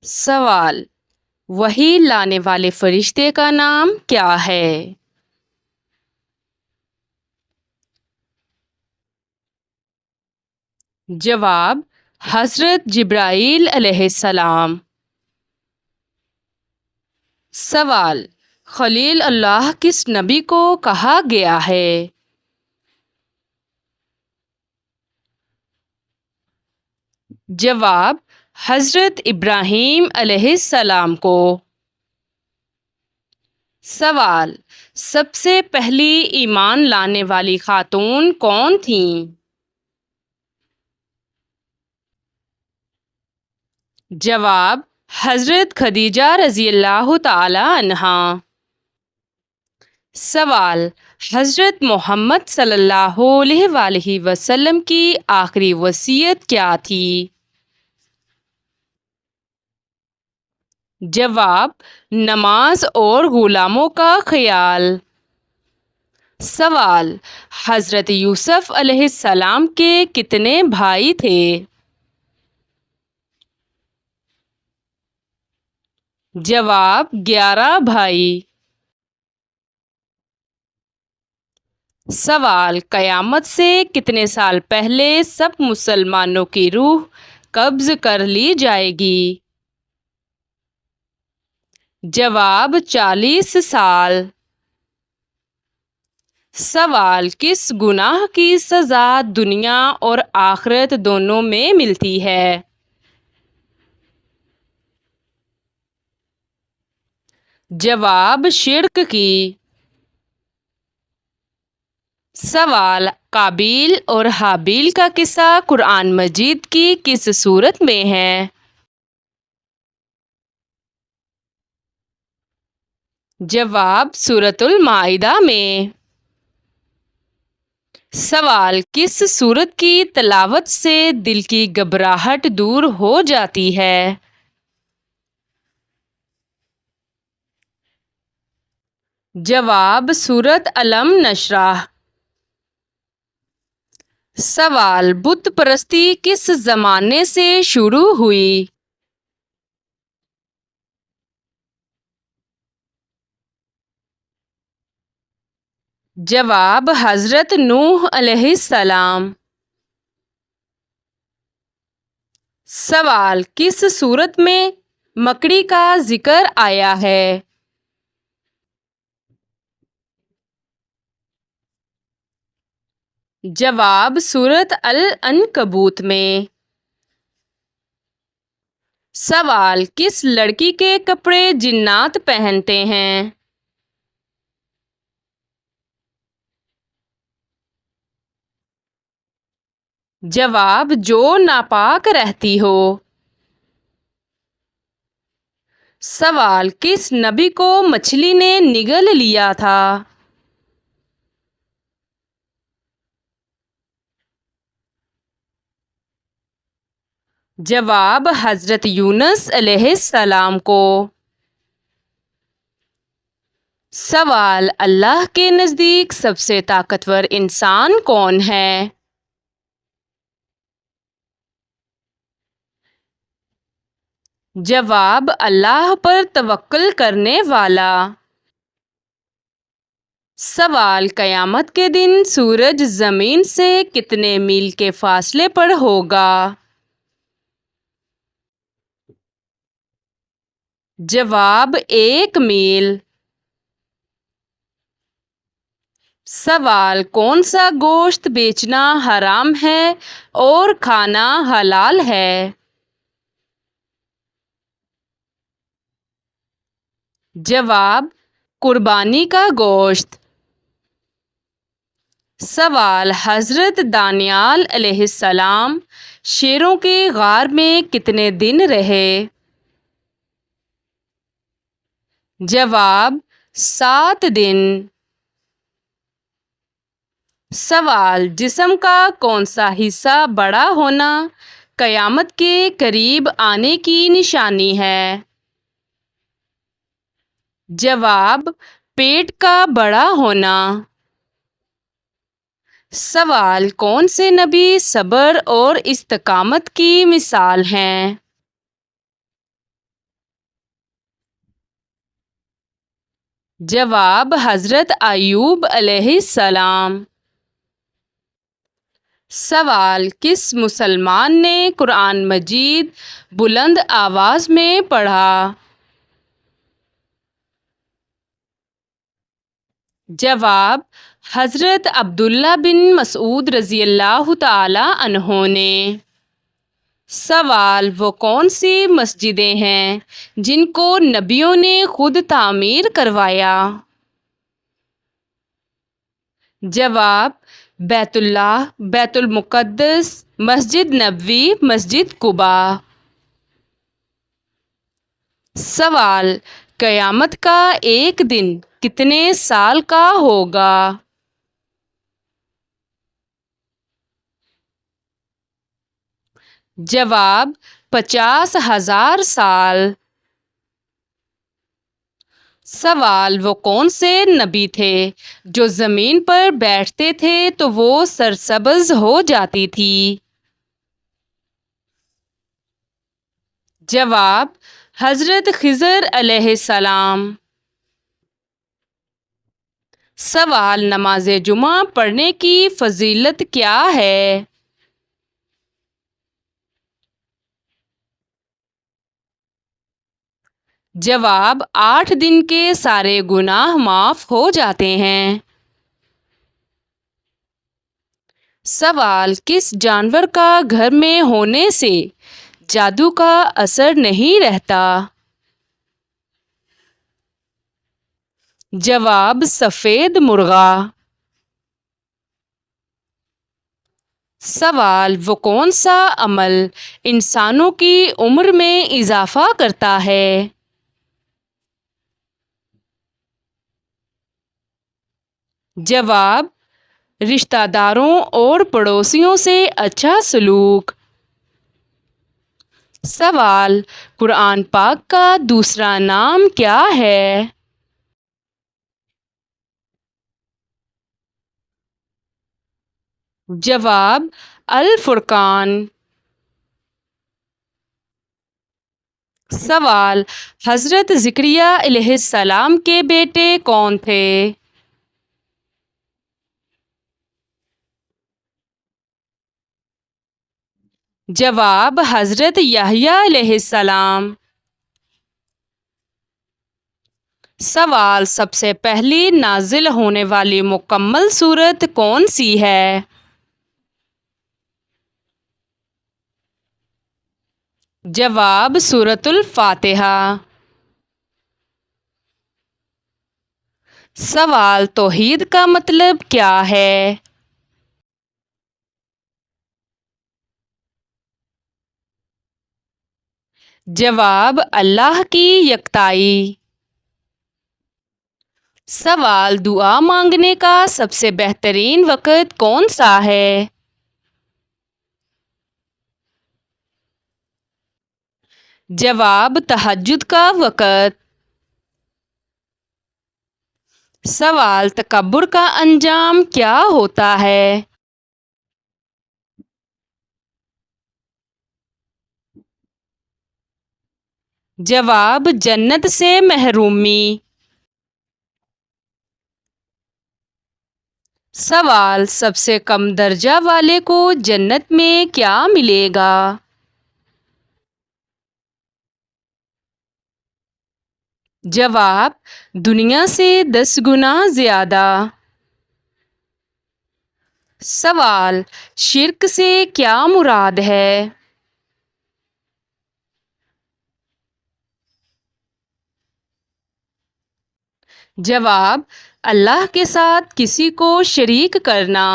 سوال: وحی لانے والے فرشتے کا نام کیا ہے؟ جواب: حضرت جبرائیل علیہ السلام۔ سوال: خلیل اللہ کس نبی کو کہا گیا ہے؟ جواب: حضرت ابراہیم علیہ السلام کو۔ سوال: سب سے پہلی ایمان لانے والی خاتون کون تھیں؟ جواب: حضرت خدیجہ رضی اللہ تعالی عنہا۔ سوال: حضرت محمد صلی اللہ علیہ وآلہ وسلم کی آخری وصیت کیا تھی؟ جواب: نماز اور غلاموں کا خیال۔ سوال: حضرت یوسف علیہ السلام کے کتنے بھائی تھے؟ جواب: 11 بھائی۔ سوال: قیامت سے کتنے سال پہلے سب مسلمانوں کی روح قبض کر لی جائے گی؟ جواب: 40 سال۔ سوال: کس گناہ کی سزا دنیا اور آخرت دونوں میں ملتی ہے؟ جواب: شرک کی۔ سوال: قابیل اور حابیل کا قصہ قرآن مجید کی کس سورت میں ہے؟ جواب: سورۃ المائدہ میں۔ سوال: کس سورت کی تلاوت سے دل کی گھبراہٹ دور ہو جاتی ہے؟ جواب: سورۃ الم نشرح۔ سوال: بت پرستی کس زمانے سے شروع ہوئی؟ جواب: حضرت نوح علیہ السلام۔ سوال: کس سورت میں مکڑی کا ذکر آیا ہے؟ جواب: سورۃ العنکبوت میں۔ سوال: کس لڑکی کے کپڑے جنات پہنتے ہیں؟ جواب: جو ناپاک رہتی ہو۔ سوال: کس نبی کو مچھلی نے نگل لیا تھا؟ جواب: حضرت یونس علیہ السلام کو۔ سوال: اللہ کے نزدیک سب سے طاقتور انسان کون ہے؟ جواب: اللہ پر توکل کرنے والا۔ سوال: قیامت کے دن سورج زمین سے کتنے میل کے فاصلے پر ہوگا؟ جواب: 1 میل۔ سوال: کون سا گوشت بیچنا حرام ہے اور کھانا حلال ہے؟ جواب: قربانی کا گوشت۔ سوال: حضرت دانیال علیہ السلام شیروں کے غار میں کتنے دن رہے؟ جواب: 7 دن۔ سوال: جسم کا کون سا حصہ بڑا ہونا قیامت کے قریب آنے کی نشانی ہے؟ جواب: پیٹ کا بڑا ہونا۔ سوال: کون سے نبی صبر اور استقامت کی مثال ہیں؟ جواب حضرت ایوب علیہ السلام۔ سوال، کس مسلمان نے قرآن مجید بلند آواز میں پڑھا؟ جواب حضرت عبداللہ بن مسعود رضی اللہ تعالی عنہ نے۔ سوال، وہ کون سی مسجدیں ہیں جن کو نبیوں نے خود تعمیر کروایا؟ جواب بیت اللہ، بیت المقدس، مسجد نبوی، مسجد قباء۔ سوال، قیامت کا ایک دن کتنے سال کا ہوگا؟ جواب 50,000 سال۔ سوال، وہ کون سے نبی تھے جو زمین پر بیٹھتے تھے تو وہ سرسبز ہو جاتی تھی؟ جواب حضرت خضر علیہ السلام۔ سوال، نماز جمعہ پڑھنے کی فضیلت کیا ہے؟ جواب 8 دن کے سارے گناہ معاف ہو جاتے ہیں۔ سوال، کس جانور کا گھر میں ہونے سے جادو کا اثر نہیں رہتا؟ جواب سفید مرغا۔ سوال، وہ کون سا عمل انسانوں کی عمر میں اضافہ کرتا ہے؟ جواب رشتہ داروں اور پڑوسیوں سے اچھا سلوک۔ سوال، قرآن پاک کا دوسرا نام کیا ہے؟ جواب الفرقان۔ سوال، حضرت زکریا علیہ السلام کے بیٹے کون تھے؟ جواب حضرت یحییٰ علیہ السلام۔ سوال، سب سے پہلی نازل ہونے والی مکمل سورت کون سی ہے؟ جواب سورۃ الفاتحہ۔ سوال، توحید کا مطلب کیا ہے؟ جواب اللہ کی یکتائی۔ سوال، دعا مانگنے کا سب سے بہترین وقت کون سا ہے؟ جواب تہجد کا وقت۔ سوال، تکبر کا انجام کیا ہوتا ہے؟ جواب جنت سے محرومی۔ سوال، سب سے کم درجہ والے کو جنت میں کیا ملے گا؟ جواب دنیا سے 10 گنا زیادہ۔ سوال، شرک سے کیا مراد ہے؟ جواب اللہ کے ساتھ کسی کو شریک کرنا۔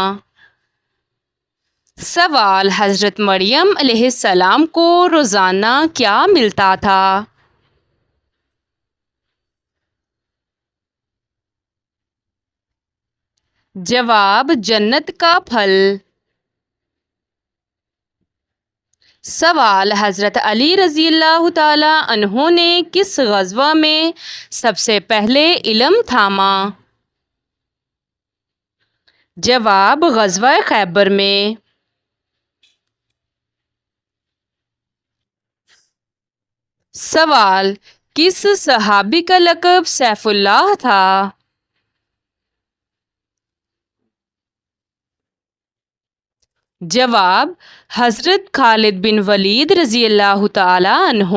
سوال، حضرت مریم علیہ السلام کو روزانہ کیا ملتا تھا؟ جواب جنت کا پھل۔ سوال، حضرت علی رضی اللہ تعالی عنہ نے کس غزوہ میں سب سے پہلے علم تھاما؟ جواب غزوہ خیبر میں۔ سوال، کس صحابی کا لقب سیف اللہ تھا؟ جواب حضرت خالد بن ولید رضی اللہ تعالی عنہ۔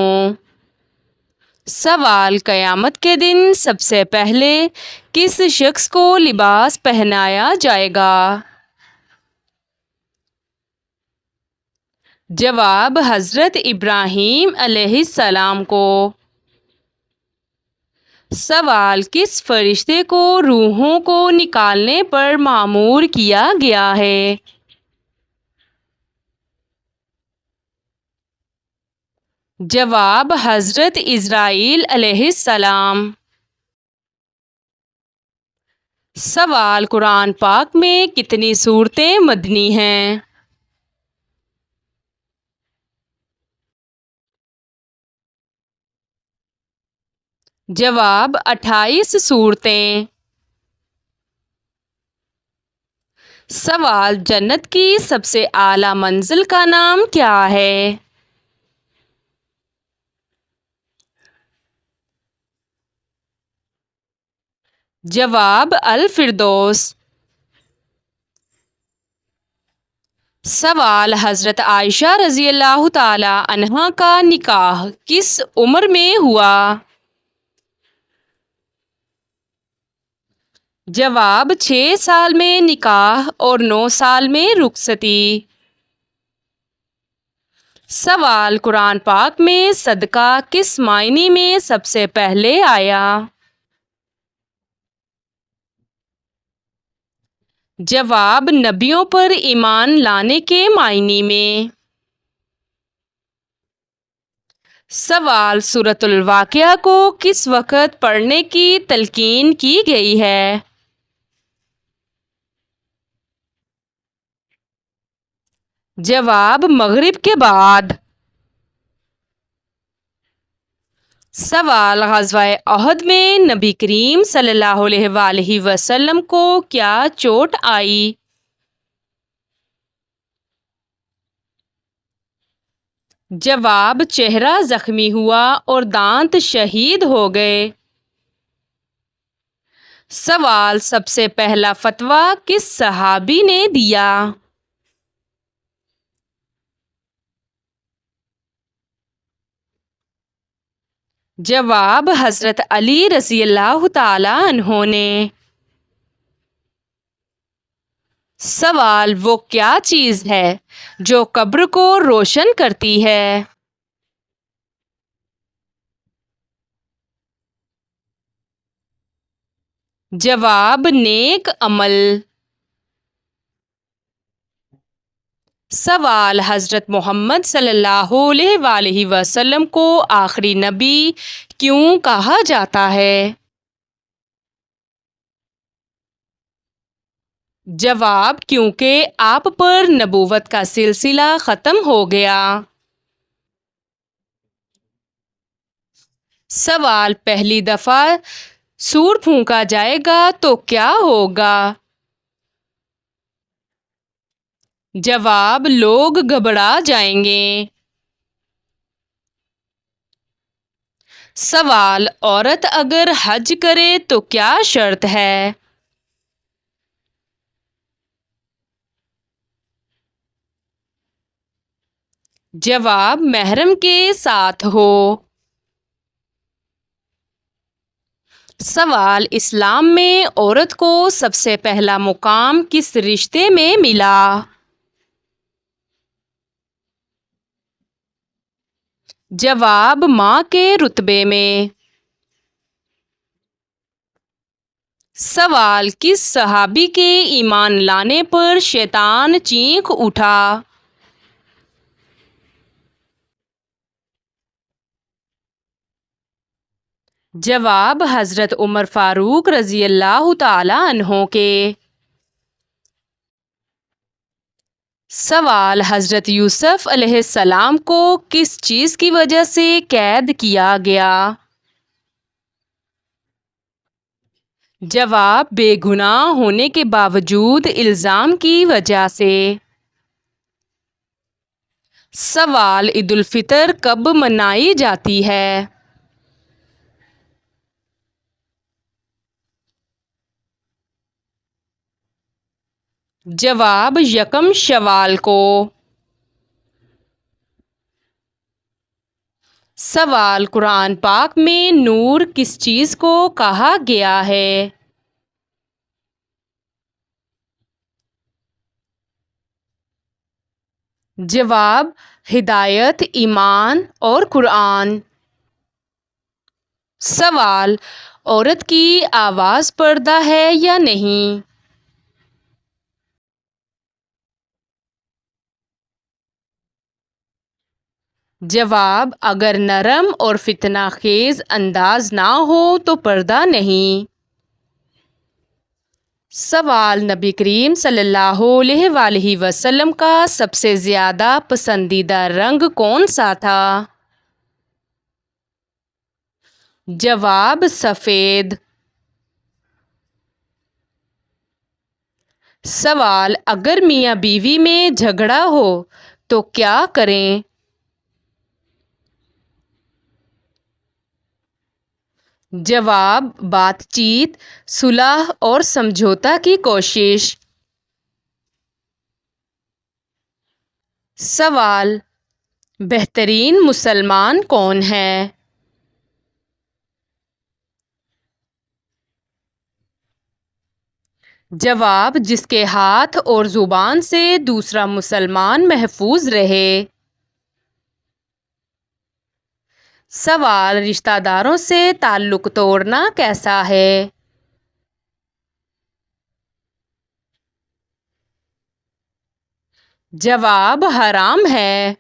سوال قیامت کے دن سب سے پہلے کس شخص کو لباس پہنایا جائے گا؟ جواب حضرت ابراہیم علیہ السلام کو۔ سوال کس فرشتے کو روحوں کو نکالنے پر مامور کیا گیا ہے؟ جواب حضرت اسرائیل علیہ السلام۔ سوال قرآن پاک میں کتنی سورتیں مدنی ہیں؟ جواب 28 سورتیں۔ سوال جنت کی سب سے اعلیٰ منزل کا نام کیا ہے؟ جواب الفردوس۔ سوال حضرت عائشہ رضی اللہ تعالی عنہا کا نکاح کس عمر میں ہوا؟ جواب 6 سال میں نکاح اور 9 سال میں رخصتی۔ سوال قرآن پاک میں صدقہ کس معنی میں سب سے پہلے آیا؟ جواب نبیوں پر ایمان لانے کے معنی میں۔ سوال سورۃ الواقعہ کو کس وقت پڑھنے کی تلقین کی گئی ہے؟ جواب مغرب کے بعد۔ سوال غزوہ احد میں نبی کریم صلی اللہ علیہ وآلہ وسلم کو کیا چوٹ آئی؟ جواب چہرہ زخمی ہوا اور دانت شہید ہو گئے۔ سوال سب سے پہلا فتویٰ کس صحابی نے دیا؟ جواب حضرت علی رضی اللہ تعالی عنہ نے۔ سوال وہ کیا چیز ہے جو قبر کو روشن کرتی ہے؟ جواب نیک عمل۔ سوال حضرت محمد صلی اللہ علیہ وآلہ وسلم کو آخری نبی کیوں کہا جاتا ہے؟ جواب کیونکہ آپ پر نبوت کا سلسلہ ختم ہو گیا۔ سوال پہلی دفعہ سور پھونکا جائے گا تو کیا ہوگا؟ جواب لوگ گھبرا جائیں گے۔ سوال عورت اگر حج کرے تو کیا شرط ہے؟ جواب محرم کے ساتھ ہو۔ سوال اسلام میں عورت کو سب سے پہلا مقام کس رشتے میں ملا؟ جواب ماں کے رتبے میں۔ سوال کس صحابی کے ایمان لانے پر شیطان چیخ اٹھا؟ جواب حضرت عمر فاروق رضی اللہ تعالی عنہ کے۔ سوال حضرت یوسف علیہ السلام کو کس چیز کی وجہ سے قید کیا گیا؟ جواب بے گناہ ہونے کے باوجود الزام کی وجہ سے۔ سوال عید الفطر کب منائی جاتی ہے؟ جواب یکم شوال کو۔ سوال قرآن پاک میں نور کس چیز کو کہا گیا ہے؟ جواب ہدایت، ایمان اور قرآن۔ سوال عورت کی آواز پردہ ہے یا نہیں؟ جواب اگر نرم اور فتنہ خیز انداز نہ ہو تو پردہ نہیں۔ سوال نبی کریم صلی اللہ علیہ وآلہ وسلم کا سب سے زیادہ پسندیدہ رنگ کون سا تھا؟ جواب سفید۔ سوال اگر میاں بیوی میں جھگڑا ہو تو کیا کریں؟ جواب بات چیت، صلح اور سمجھوتا کی کوشش۔ سوال بہترین مسلمان کون ہے؟ جواب جس کے ہاتھ اور زبان سے دوسرا مسلمان محفوظ رہے۔ سوال رشتہ داروں سے تعلق توڑنا کیسا ہے؟ جواب حرام ہے۔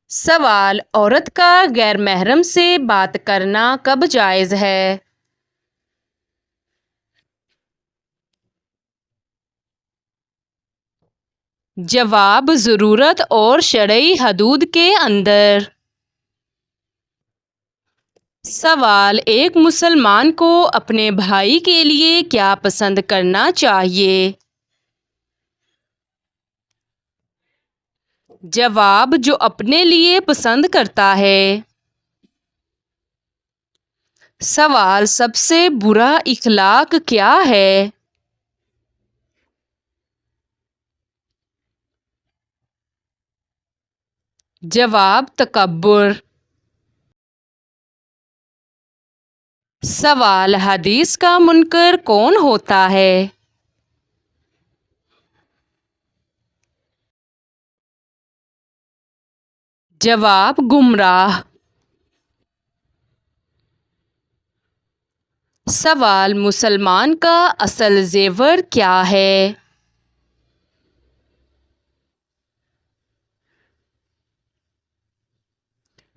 سوال عورت کا غیر محرم سے بات کرنا کب جائز ہے؟ جواب ضرورت اور شرعی حدود کے اندر۔ سوال ایک مسلمان کو اپنے بھائی کے لیے کیا پسند کرنا چاہیے؟ جواب جو اپنے لیے پسند کرتا ہے۔ سوال سب سے برا اخلاق کیا ہے؟ جواب تکبر۔ سوال حدیث کا منکر کون ہوتا ہے؟ جواب گمراہ۔ سوال مسلمان کا اصل زیور کیا ہے؟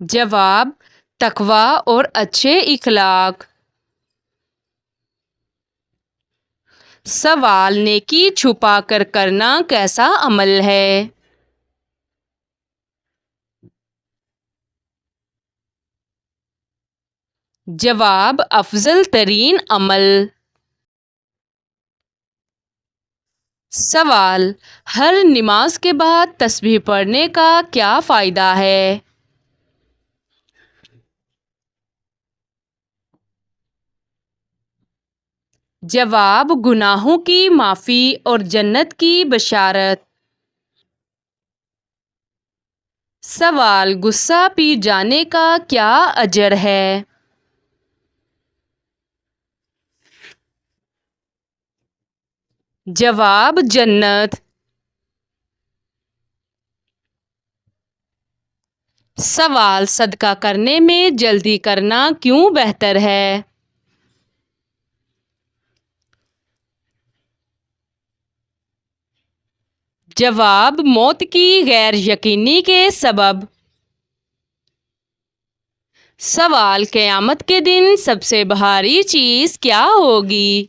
جواب تقوی اور اچھے اخلاق۔ سوال نیکی چھپا کر کرنا کیسا عمل ہے؟ جواب افضل ترین عمل۔ سوال ہر نماز کے بعد تسبیح پڑھنے کا کیا فائدہ ہے؟ جواب گناہوں کی معافی اور جنت کی بشارت۔ سوال غصہ پی جانے کا کیا اجر ہے؟ جواب جنت۔ سوال صدقہ کرنے میں جلدی کرنا کیوں بہتر ہے؟ جواب موت کی غیر یقینی کے سبب۔ سوال قیامت کے دن سب سے بھاری چیز کیا ہوگی؟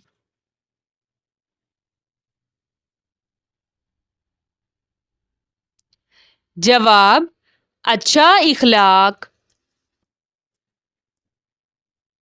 جواب اچھا اخلاق۔